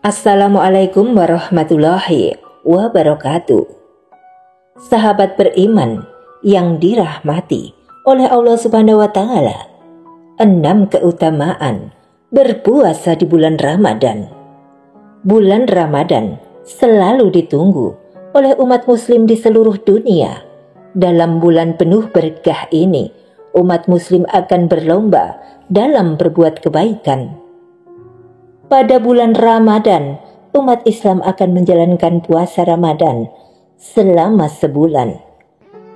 Assalamualaikum warahmatullahi wabarakatuh. Sahabat beriman yang dirahmati oleh Allah Subhanahu wa Ta'ala, 6 keutamaan berpuasa di bulan Ramadan. Bulan Ramadan selalu ditunggu oleh umat muslim di seluruh dunia. Dalam bulan penuh berkah ini, umat muslim akan berlomba dalam berbuat kebaikan. Pada bulan Ramadan, umat Islam akan menjalankan puasa Ramadan selama sebulan.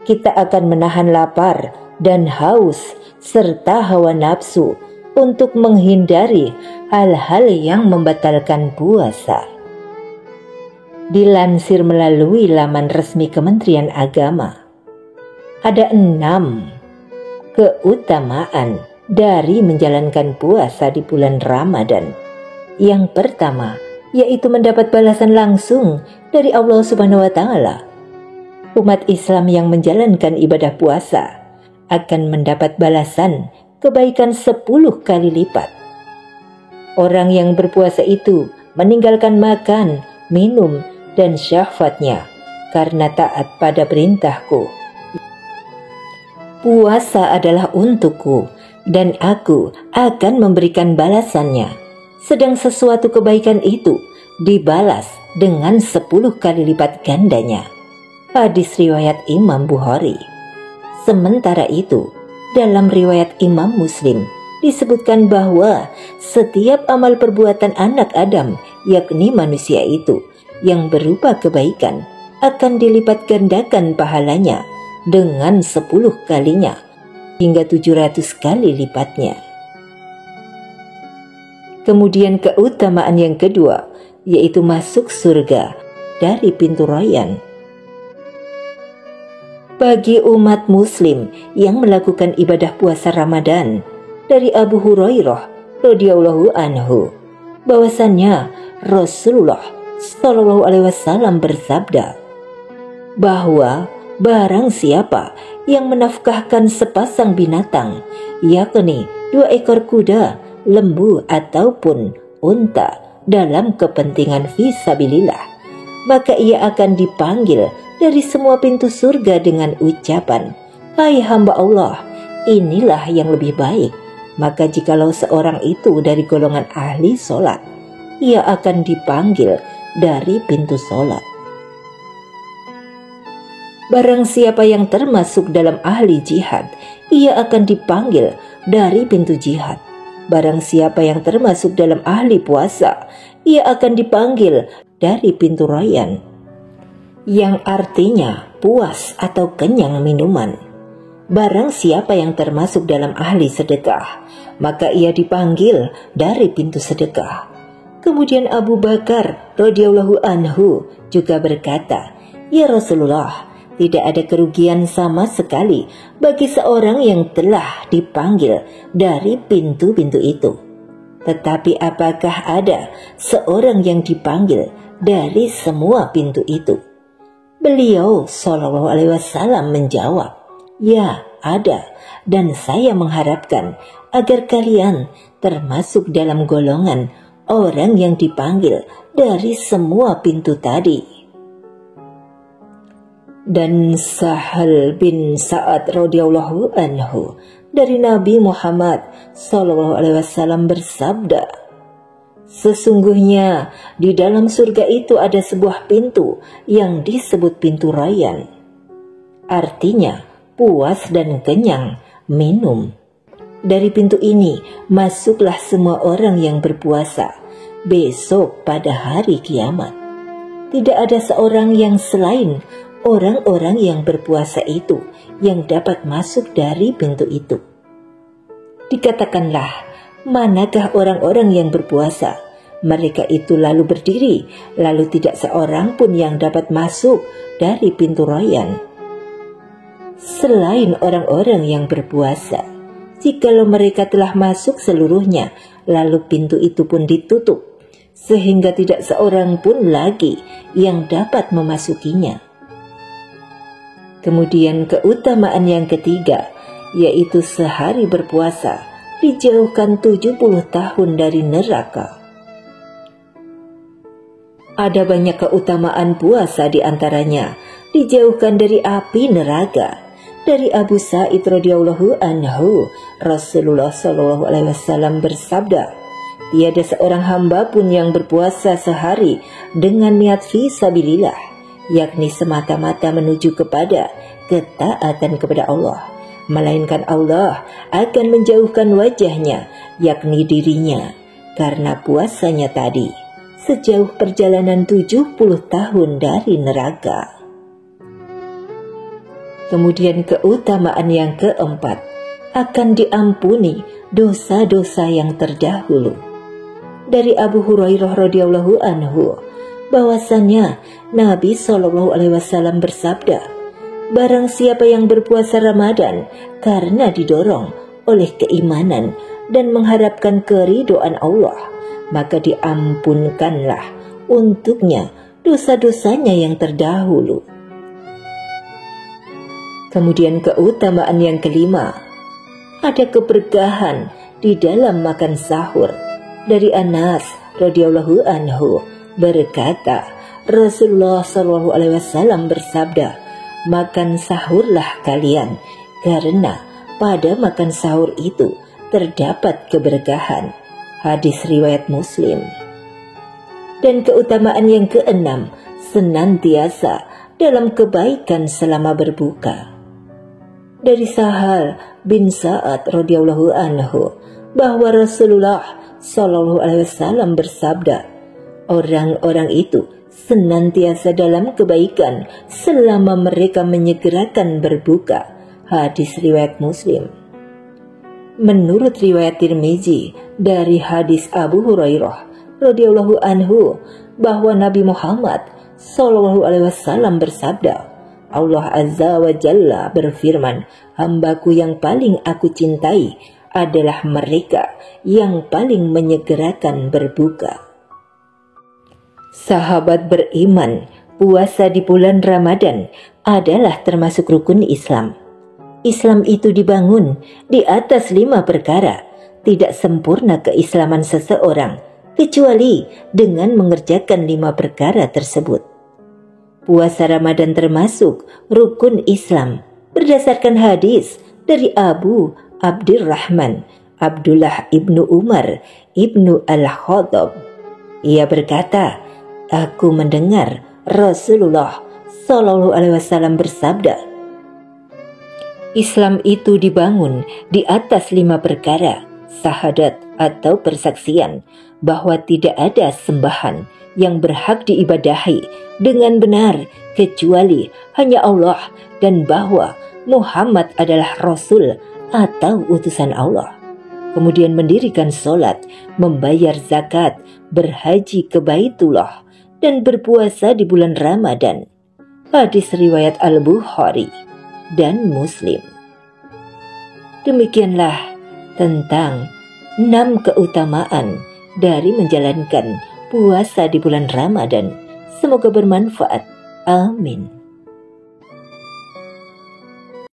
Kita akan menahan lapar dan haus serta hawa nafsu untuk menghindari hal-hal yang membatalkan puasa. Dilansir melalui laman resmi Kementerian Agama, ada 6 keutamaan dari menjalankan puasa di bulan Ramadan. Yang pertama, yaitu mendapat balasan langsung dari Allah Subhanahu wa Ta'ala. Umat Islam yang menjalankan ibadah puasa akan mendapat balasan kebaikan 10 kali lipat. Orang yang berpuasa itu meninggalkan makan, minum, dan syahwatnya karena taat pada perintahku. Puasa adalah untukku dan aku akan memberikan balasannya. Sedang sesuatu kebaikan itu dibalas dengan 10 kali lipat gandanya. Hadis riwayat Imam Bukhari. Sementara itu, dalam riwayat Imam Muslim disebutkan bahwa setiap amal perbuatan anak Adam, yakni manusia itu, yang berupa kebaikan akan dilipat gandakan pahalanya dengan 10 kalinya hingga 700 kali lipatnya. Kemudian keutamaan yang kedua, yaitu masuk surga dari pintu Rayyan. Bagi umat muslim yang melakukan ibadah puasa Ramadan, dari Abu Hurairah radhiyallahu anhu, bahwasannya Rasulullah Shallallahu alaihi wasallam bersabda bahwa barang siapa yang menafkahkan sepasang binatang, yakni 2 ekor kuda, lembu ataupun unta dalam kepentingan fisabilillah, maka ia akan dipanggil dari semua pintu surga dengan ucapan, "Hai hamba Allah, inilah yang lebih baik." Maka jikalau seorang itu dari golongan ahli sholat, ia akan dipanggil dari pintu sholat. Barang siapa yang termasuk dalam ahli jihad, ia akan dipanggil dari pintu jihad. Barang siapa yang termasuk dalam ahli puasa, ia akan dipanggil dari pintu Rayyan, yang artinya puas atau kenyang minuman. Barang siapa yang termasuk dalam ahli sedekah, maka ia dipanggil dari pintu sedekah. Kemudian Abu Bakar radhiyallahu anhu juga berkata, "Ya Rasulullah, tidak ada kerugian sama sekali bagi seorang yang telah dipanggil dari pintu-pintu itu. Tetapi apakah ada seorang yang dipanggil dari semua pintu itu?" Beliau Shallallahu alaihi wasallam menjawab, "Ya, ada, dan saya mengharapkan agar kalian termasuk dalam golongan orang yang dipanggil dari semua pintu tadi." Dan Sahal bin Sa'ad radhiyallahu anhu dari Nabi Muhammad sallallahu alaihi wasallam bersabda, "Sesungguhnya di dalam surga itu ada sebuah pintu yang disebut pintu Rayyan." Artinya puas dan kenyang minum. Dari pintu ini masuklah semua orang yang berpuasa besok pada hari kiamat. Tidak ada seorang yang selain orang-orang yang berpuasa itu yang dapat masuk dari pintu itu. Dikatakanlah, manakah orang-orang yang berpuasa? Mereka itu lalu berdiri, lalu tidak seorang pun yang dapat masuk dari pintu Rayyan selain orang-orang yang berpuasa. Jikalau mereka telah masuk seluruhnya, lalu pintu itu pun ditutup, sehingga tidak seorang pun lagi yang dapat memasukinya. Kemudian keutamaan yang ketiga, yaitu sehari berpuasa dijauhkan 70 tahun dari neraka. Ada banyak keutamaan puasa, di antaranya dijauhkan dari api neraka. Dari Abu Sa'id radhiyallahu anhu, Rasulullah shallallahu alaihi wasallam bersabda, tiada seorang hamba pun yang berpuasa sehari dengan niat fisabilillah, yakni semata-mata menuju kepada ketaatan kepada Allah, melainkan Allah akan menjauhkan wajahnya, yakni dirinya, karena puasanya tadi, sejauh perjalanan 70 tahun dari neraka. Kemudian keutamaan yang keempat, akan diampuni dosa-dosa yang terdahulu. Dari Abu Hurairah radhiyallahu anhu, bahwasannya Nabi SAW bersabda, barang siapa yang berpuasa Ramadan karena didorong oleh keimanan dan mengharapkan keridhaan Allah, maka diampunkanlah untuknya dosa-dosanya yang terdahulu. Kemudian keutamaan yang kelima, ada keberkahan di dalam makan sahur. Dari Anas radhiyallahu anhu berkata, Rasulullah SAW bersabda, makan sahurlah kalian, karena pada makan sahur itu terdapat keberkahan. Hadis riwayat Muslim. Dan keutamaan yang keenam, senantiasa dalam kebaikan selama berbuka. Dari Sahal bin Sa'ad radhiyallahu anhu, bahwa Rasulullah sallallahu alaihi wasallam bersabda, orang-orang itu senantiasa dalam kebaikan selama mereka menyegerakan berbuka. Hadis riwayat Muslim. Menurut riwayat Tirmizi dari hadis Abu Hurairah radhiyallahu anhu, bahwa Nabi Muhammad sallallahu alaihi wasallam bersabda, Allah Azza wa Jalla berfirman, hambaku yang paling aku cintai adalah mereka yang paling menyegerakan berbuka. Sahabat beriman, puasa di bulan Ramadan adalah termasuk rukun Islam. Islam itu dibangun di atas 5 perkara. Tidak sempurna keislaman seseorang kecuali dengan mengerjakan 5 perkara tersebut. Puasa Ramadan termasuk rukun Islam berdasarkan hadis dari Abu Abdurrahman Abdullah ibnu Umar ibnu Al-Khattab. Ia berkata, aku mendengar Rasulullah Shallallahu Alaihi Wasallam bersabda, Islam itu dibangun di atas 5 perkara, syahadat atau persaksian bahwa tidak ada sembahan yang berhak diibadahi dengan benar kecuali hanya Allah, dan bahwa Muhammad adalah Rasul atau utusan Allah. Kemudian mendirikan sholat, membayar zakat, berhaji ke Baitullah, dan berpuasa di bulan Ramadan. Hadis riwayat Al-Bukhari dan Muslim. Demikianlah tentang 6 keutamaan dari menjalankan puasa di bulan Ramadan. Semoga bermanfaat. Amin.